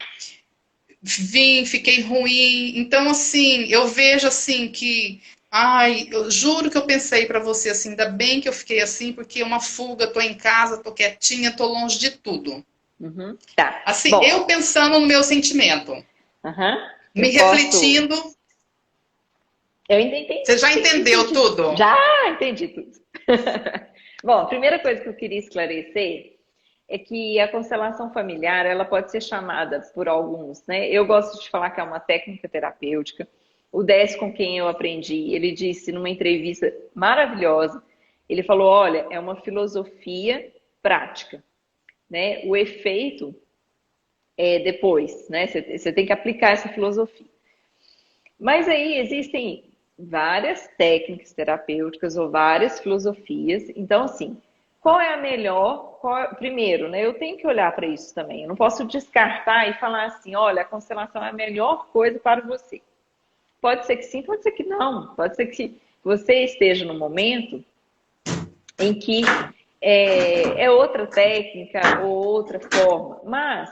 fiquei ruim. Então, assim, eu vejo assim que eu juro que eu pensei para você assim, ainda bem que eu fiquei assim, porque é uma fuga, tô em casa, tô quietinha, tô longe de tudo. Tá. Assim, bom, eu pensando no meu sentimento, me refletindo. Eu entendi. Você já entendeu tudo? Já entendi tudo. Bom, a primeira coisa que eu queria esclarecer é que a constelação familiar, ela pode ser chamada por alguns, né? Eu gosto de falar que é uma técnica terapêutica. O Décio, com quem eu aprendi, ele disse numa entrevista maravilhosa, ele falou, olha, é uma filosofia prática, né? O efeito é depois, né? Você tem que aplicar essa filosofia. Mas aí existem várias técnicas terapêuticas ou várias filosofias. Então, assim, qual é a melhor? Primeiro, né? Eu tenho que olhar para isso também. Eu não posso descartar e falar assim, olha, a constelação é a melhor coisa para você. Pode ser que sim, pode ser que não. Pode ser que você esteja no momento em que é outra técnica ou outra forma. Mas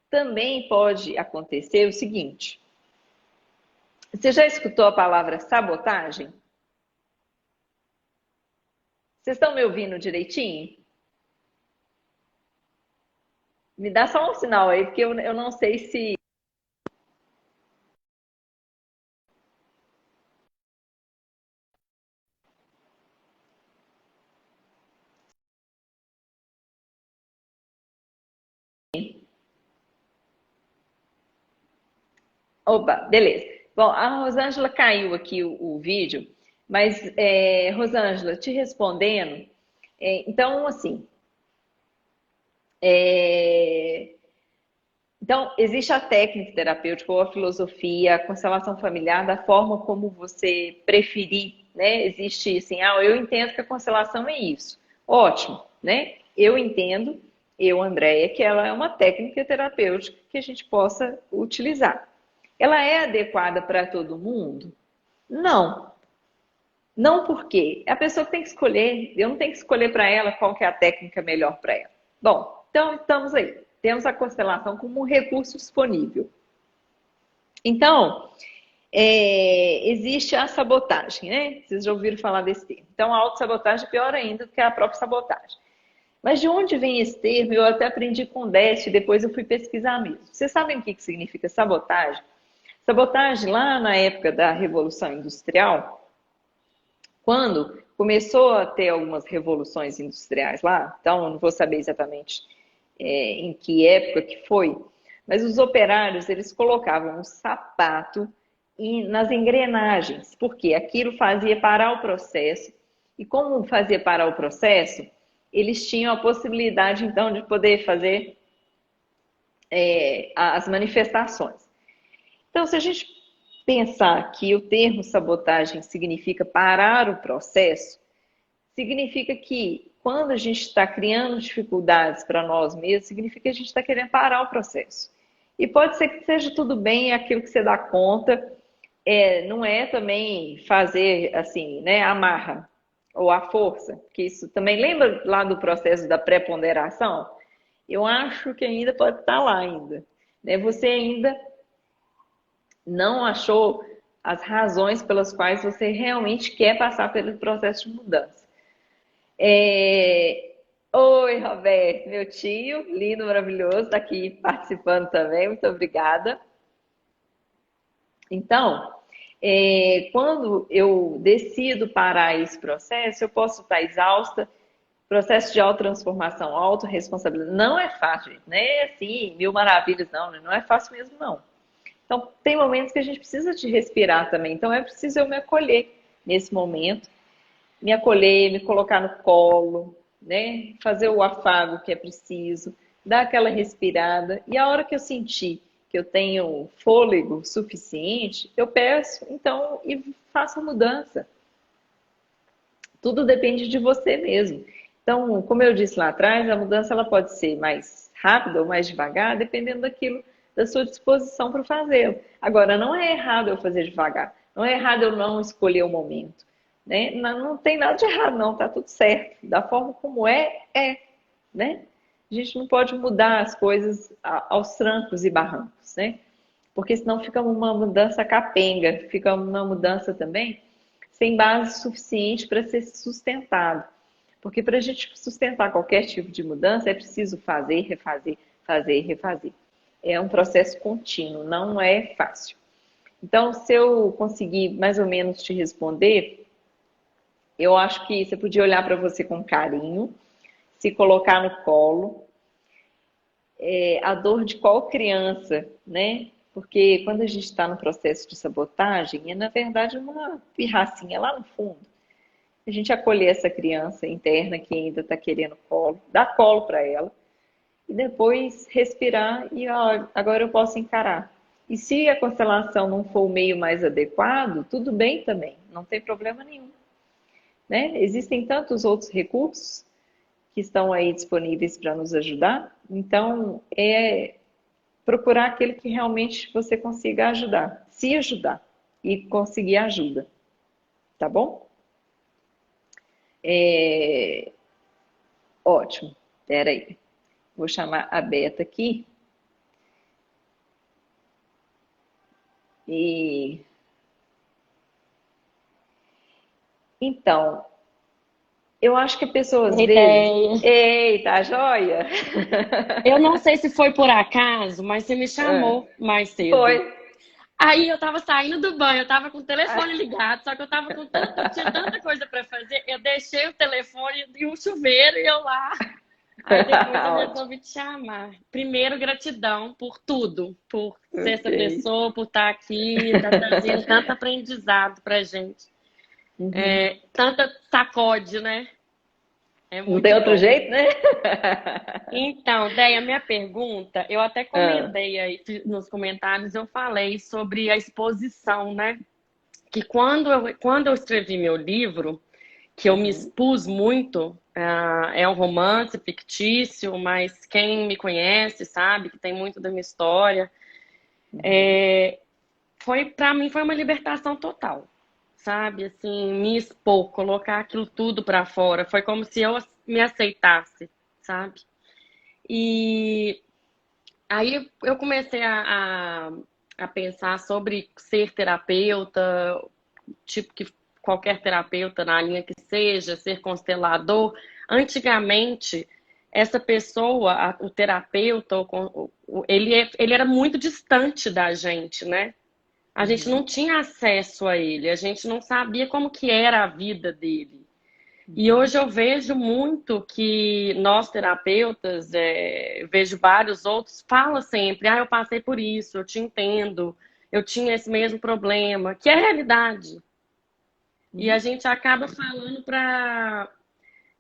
também pode acontecer o seguinte. Você já escutou a palavra sabotagem? Vocês estão me ouvindo direitinho? Me dá só um sinal aí, porque eu não sei se... Opa, beleza. Bom, a Rosângela caiu aqui o vídeo, mas, Rosângela, te respondendo, então, assim, então, existe a técnica terapêutica ou a filosofia, a constelação familiar, da forma como você preferir, né? Existe assim, eu entendo que a constelação é isso. Ótimo, né? Eu entendo, Andréia, que ela é uma técnica terapêutica que a gente possa utilizar. Ela é adequada para todo mundo? Não. Não porque a pessoa tem que escolher, eu não tenho que escolher para ela qual que é a técnica melhor para ela. Bom, então estamos aí. Temos a constelação como um recurso disponível. Então, existe a sabotagem, né? Vocês já ouviram falar desse termo. Então, a autossabotagem é pior ainda do que a própria sabotagem. Mas de onde vem esse termo? Eu até aprendi com o Décio e depois eu fui pesquisar mesmo. Vocês sabem o que significa sabotagem? Sabotagem, lá na época da Revolução Industrial, quando começou a ter algumas revoluções industriais lá, então eu não vou saber exatamente em que época que foi, mas os operários, eles colocavam um sapato nas engrenagens, porque aquilo fazia parar o processo, e como fazia parar o processo, eles tinham a possibilidade, então, de poder fazer as manifestações. Então, se a gente pensar que o termo sabotagem significa parar o processo, significa que quando a gente está criando dificuldades para nós mesmos, significa que a gente está querendo parar o processo. E pode ser que seja tudo bem aquilo que você dá conta, não é também fazer assim, né, amarra ou a força, que isso também lembra lá do processo da pré-ponderação? Eu acho que ainda pode estar lá ainda. Né? Você ainda não achou as razões pelas quais você realmente quer passar pelo processo de mudança. Oi, Roberto, meu tio, lindo, maravilhoso, está aqui participando também, muito obrigada. Então, quando eu decido parar esse processo, eu posso estar exausta, processo de autotransformação, autorresponsabilidade, não é fácil, gente, não é assim, mil maravilhas, não é fácil mesmo, não. Então, tem momentos que a gente precisa de respirar também, então é preciso eu me acolher nesse momento, me acolher, me colocar no colo, né? Fazer o afago que é preciso, dar aquela respirada, e a hora que eu sentir que eu tenho fôlego suficiente, eu peço, então, e faço a mudança. Tudo depende de você mesmo. Então, como eu disse lá atrás, a mudança ela pode ser mais rápida ou mais devagar, dependendo daquilo, da sua disposição para fazê-lo. Agora, não é errado eu fazer devagar, não é errado eu não escolher o momento. Né? Não tem nada de errado, não, tá tudo certo. Da forma como né? A gente não pode mudar as coisas aos trancos e barrancos, né? Porque senão fica uma mudança capenga, fica uma mudança também sem base suficiente para ser sustentado. Porque para a gente sustentar qualquer tipo de mudança é preciso fazer, refazer, fazer, refazer. É um processo contínuo, não é fácil. Então, se eu conseguir mais ou menos te responder, eu acho que você podia olhar para você com carinho, se colocar no colo, a dor de qual criança, né? Porque quando a gente está no processo de sabotagem, é na verdade uma pirracinha lá no fundo. A gente acolher essa criança interna que ainda está querendo colo, dar colo para ela, e depois respirar e agora eu posso encarar. E se a constelação não for o meio mais adequado, tudo bem também, não tem problema nenhum. Né? Existem tantos outros recursos que estão aí disponíveis para nos ajudar, então procurar aquele que realmente você consiga ajudar, se ajudar e conseguir ajuda, tá bom? Ótimo, peraí, vou chamar a Beta aqui e então, eu acho que a pessoa às vezes... Eita, joia! Eu não sei se foi por acaso, mas você me chamou mais cedo. Foi. Aí eu tava saindo do banho, eu tava com o telefone ligado, só que eu tinha tanta coisa pra fazer, eu deixei o telefone e o chuveiro e eu lá. Aí depois eu resolvi te chamar. Primeiro, gratidão por tudo, por ser essa pessoa, por estar aqui, tá trazendo tanto aprendizado pra gente. Tanta sacode, né? Não tem outro jeito, né? Então, Déia, minha pergunta, eu até comentei aí nos comentários, eu falei sobre a exposição, né? Que quando eu escrevi meu livro, que eu me expus muito, é um romance fictício, mas quem me conhece sabe que tem muito da minha história. para mim foi uma libertação total, sabe? Assim, me expor, colocar aquilo tudo para fora, foi como se eu me aceitasse, sabe? E aí eu comecei a pensar sobre ser terapeuta, tipo que qualquer terapeuta na linha que seja, ser constelador. Antigamente, essa pessoa, o terapeuta, ele era muito distante da gente, né? A gente não tinha acesso a ele, a gente não sabia como que era a vida dele. E hoje eu vejo muito que nós terapeutas, vejo vários outros, fala sempre, eu passei por isso, eu te entendo, eu tinha esse mesmo problema, que é a realidade. E a gente acaba falando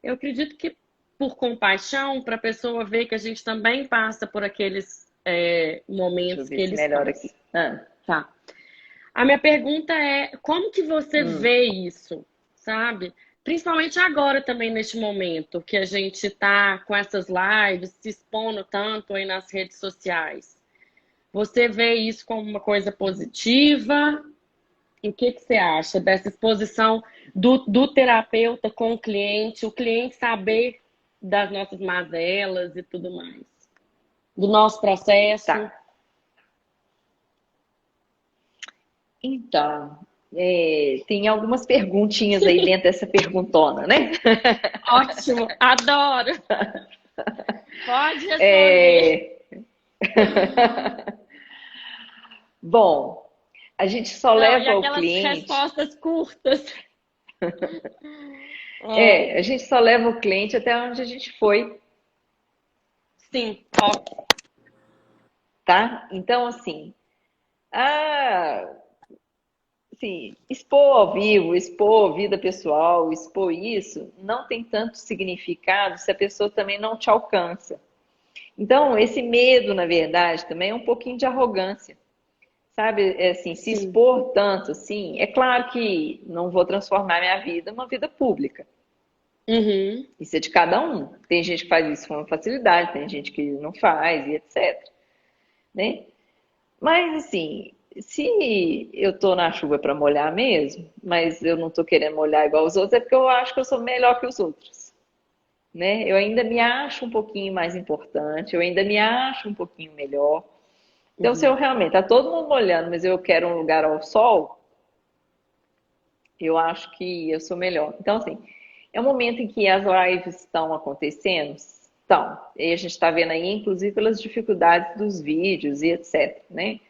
eu acredito que por compaixão, para a pessoa ver que a gente também passa por aqueles momentos que eles melhor passam. aqui. Tá. A minha pergunta é, como que você vê isso, sabe? Principalmente agora também, neste momento, que a gente tá com essas lives, se expondo tanto aí nas redes sociais. Você vê isso como uma coisa positiva? E o que você acha dessa exposição do terapeuta com o cliente saber das nossas mazelas e tudo mais? Do nosso processo? Tá. Então, tem algumas perguntinhas aí dentro dessa perguntona, né? Ótimo, adoro! Pode responder. Bom, a gente só leva o cliente... respostas curtas. a gente só leva o cliente até onde a gente foi. Sim, ó. Tá? Então, assim, expor ao vivo, expor vida pessoal, expor isso, não tem tanto significado se a pessoa também não te alcança. Então, esse medo, na verdade, também é um pouquinho de arrogância. Sabe, assim, se expor tanto, assim, é claro que não vou transformar minha vida numa vida pública. Isso é de cada um. Tem gente que faz isso com facilidade, tem gente que não faz, e etc. Né? Mas, assim, se eu tô na chuva para molhar mesmo, mas eu não tô querendo molhar igual os outros, é porque eu acho que eu sou melhor que os outros. Né? Eu ainda me acho um pouquinho mais importante, eu ainda me acho um pouquinho melhor. Então, se eu realmente, tá todo mundo molhando, mas eu quero um lugar ao sol, eu acho que eu sou melhor. Então, assim, é um momento em que as lives estão acontecendo, estão. E a gente está vendo aí, inclusive, pelas dificuldades dos vídeos e etc, né?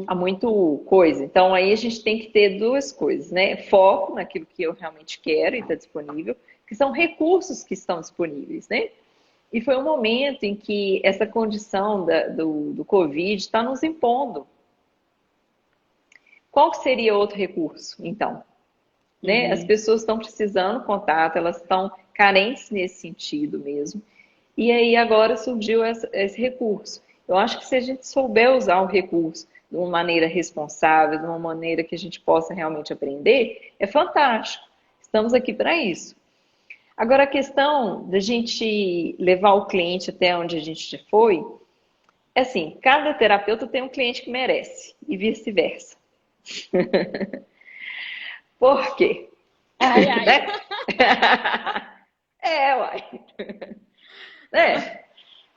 Há muito coisa. Então, aí a gente tem que ter duas coisas, né? Foco naquilo que eu realmente quero e está disponível, que são recursos que estão disponíveis, né? E foi um momento em que essa condição do Covid está nos impondo. Qual que seria outro recurso, então? Né? As pessoas estão precisando de contato, elas estão carentes nesse sentido mesmo. E aí agora surgiu esse recurso. Eu acho que se a gente souber usar o recurso de uma maneira responsável, de uma maneira que a gente possa realmente aprender, é fantástico. Estamos aqui para isso. Agora, a questão da gente levar o cliente até onde a gente já foi, é assim, cada terapeuta tem um cliente que merece, e vice-versa. Por quê? Ai, ai. Uai.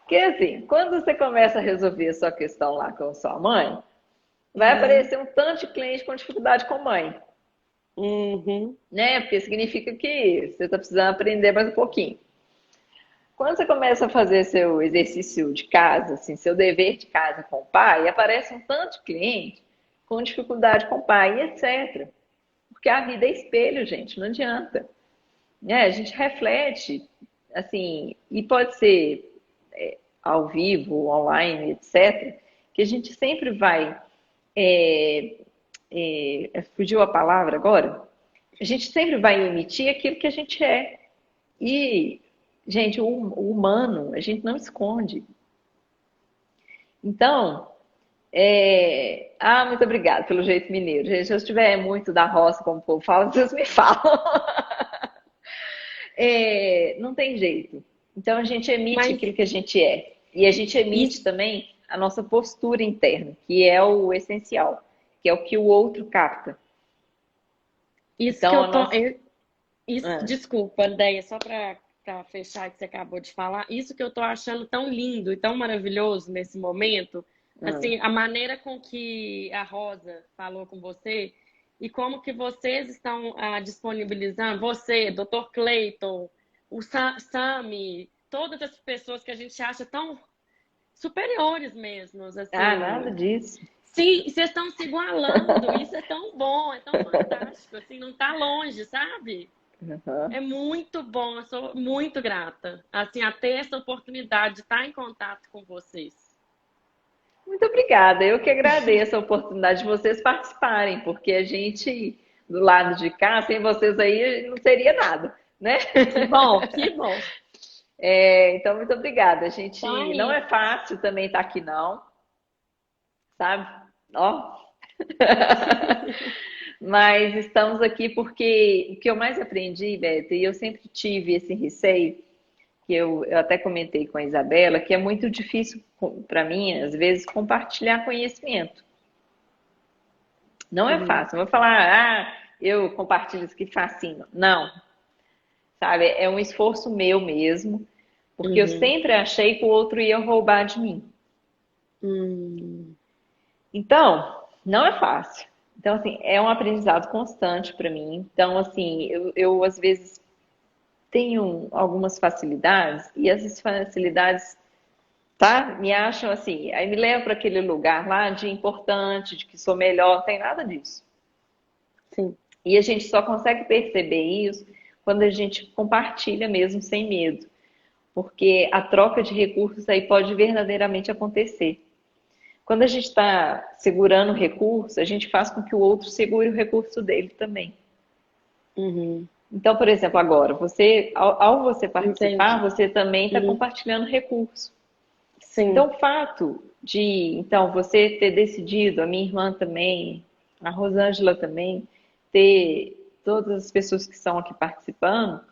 Porque assim, quando você começa a resolver a sua questão lá com sua mãe, vai aparecer um tanto de cliente com dificuldade com mãe. Né? Porque significa que você está precisando aprender mais um pouquinho. Quando você começa a fazer seu exercício de casa, assim, seu dever de casa com o pai, aparece um tanto de cliente com dificuldade com o pai, etc. Porque a vida é espelho, gente, não adianta. Né? A gente reflete, assim, e pode ser ao vivo, online, etc., que a gente sempre vai... fugiu a palavra agora? A gente sempre vai emitir aquilo que a gente é. E, gente, o humano, a gente não esconde. Então, muito obrigada pelo jeito mineiro. Gente, se eu estiver muito da roça, como o povo fala, vocês me falam. Não tem jeito. Então, a gente emite aquilo que a gente é. E a gente emite também a nossa postura interna, que é o essencial. que é o que o outro capta. Isso Então, que a eu tô. nossa... Desculpa, Andéia, só para fechar o que você acabou de falar, isso que eu tô achando tão lindo e tão maravilhoso nesse momento, assim, a maneira com que a Rosa falou com você e como que vocês estão disponibilizando, você, Dr. Clayton, o Sami, todas as pessoas que a gente acha tão superiores mesmo, assim. nada disso. Sim, vocês estão se igualando, isso é tão bom, é tão fantástico, assim, não tá longe, sabe? Uhum. É muito bom, eu sou muito grata, assim, a ter essa oportunidade de estar em contato com vocês. Muito obrigada. Eu que agradeço a oportunidade de vocês participarem, porque a gente, do lado de cá, sem vocês aí, não seria nada, né? Que bom, que bom. Então, muito obrigada. A gente Então é não isso. é fácil também estar aqui, não, sabe? Ó. Mas estamos aqui porque o que eu mais aprendi, Beto, e eu sempre tive esse receio, que eu até comentei com a Isabela, que é muito difícil para mim, às vezes, compartilhar conhecimento. Não é fácil. Não vou falar, eu compartilho isso que fascina. Não, sabe? É um esforço meu mesmo, porque eu sempre achei que o outro ia roubar de mim. Então, não é fácil. Então, assim, é um aprendizado constante para mim. Então, assim, eu às vezes tenho algumas facilidades e essas facilidades, tá? Me acham assim, aí me levam para aquele lugar lá de importante, de que sou melhor, não tem nada disso. Sim. E a gente só consegue perceber isso quando a gente compartilha mesmo sem medo, porque a troca de recursos aí pode verdadeiramente acontecer. Quando a gente está segurando o recurso, a gente faz com que o outro segure o recurso dele também. Então, por exemplo, agora, você, ao você participar, Entendi. você também está compartilhando recurso. Sim. Então, o fato de, então, você ter decidido, a minha irmã também, a Rosângela também, ter todas as pessoas que estão aqui participando,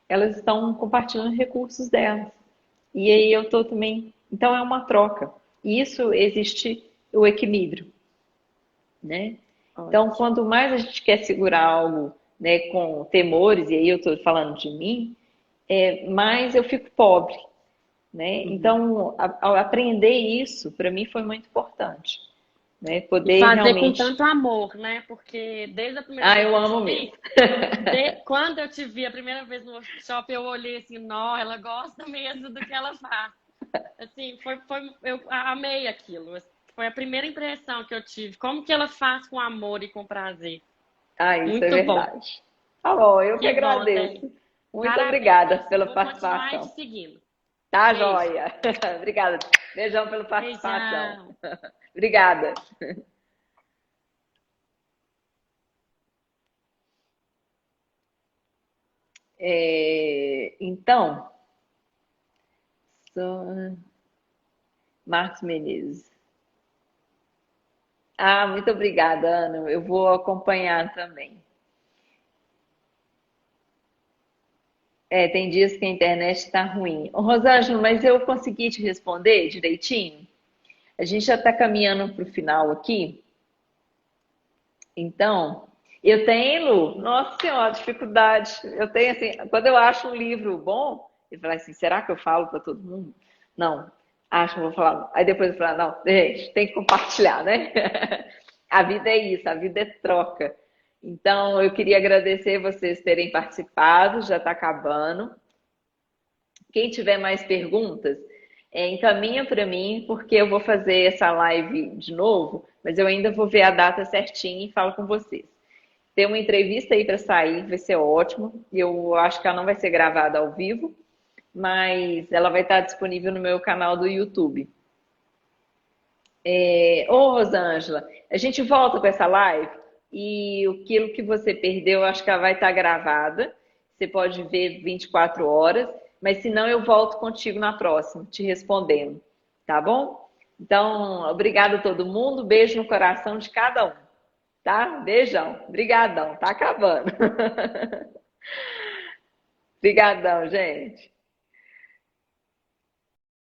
elas estão compartilhando recursos delas. E aí eu estou também. Então, é uma troca. E isso existe o equilíbrio, né? Então, quanto mais a gente quer segurar algo, né, com temores, e aí eu estou falando de mim, mais eu fico pobre, né? Então, ao aprender isso, para mim foi muito importante, né? Poder Fazer realmente... com tanto amor, né? Porque desde a primeira vez eu que eu amo te mesmo. vi, quando eu te vi a primeira vez no workshop, eu olhei assim, não, ela gosta mesmo do que ela faz. Assim, eu amei aquilo. Foi a primeira impressão que eu tive. Como que ela faz com amor e com prazer. Isso Muito é verdade. Tá bom, eu que agradeço. Bom, Muito parabéns, obrigada pela vou continuar participação. te seguindo. Tá, Beijo. joia. Obrigada. Beijão pela participação. Beijão. Obrigada. Então, Marcos Menezes. Muito obrigada, Ana. Eu vou acompanhar também. Tem dias que a internet está ruim. Ô, Rosângela, mas eu consegui te responder direitinho? A gente já está caminhando para o final aqui. Então, eu tenho, Lu, nossa senhora, dificuldade. Eu tenho assim, quando eu acho um livro bom, eu falo assim, será que eu falo para todo mundo? Não, acho que vou falar. Aí depois eu falo, não, gente, tem que compartilhar, né? A vida é isso, a vida é troca. Então, eu queria agradecer vocês terem participado, já está acabando. Quem tiver mais perguntas, encaminha para mim, porque eu vou fazer essa live de novo, mas eu ainda vou ver a data certinha e falo com vocês. Tem uma entrevista aí para sair, vai ser ótimo. Eu acho que ela não vai ser gravada ao vivo, mas ela vai estar disponível no meu canal do YouTube. Ô, Rosângela, a gente volta com essa live e aquilo que você perdeu, eu acho que ela vai estar gravada. Você pode ver 24 horas, mas se não, eu volto contigo na próxima, te respondendo, tá bom? Então, obrigada a todo mundo, beijo no coração de cada um, tá? Beijão, brigadão, tá acabando. Obrigadão, gente.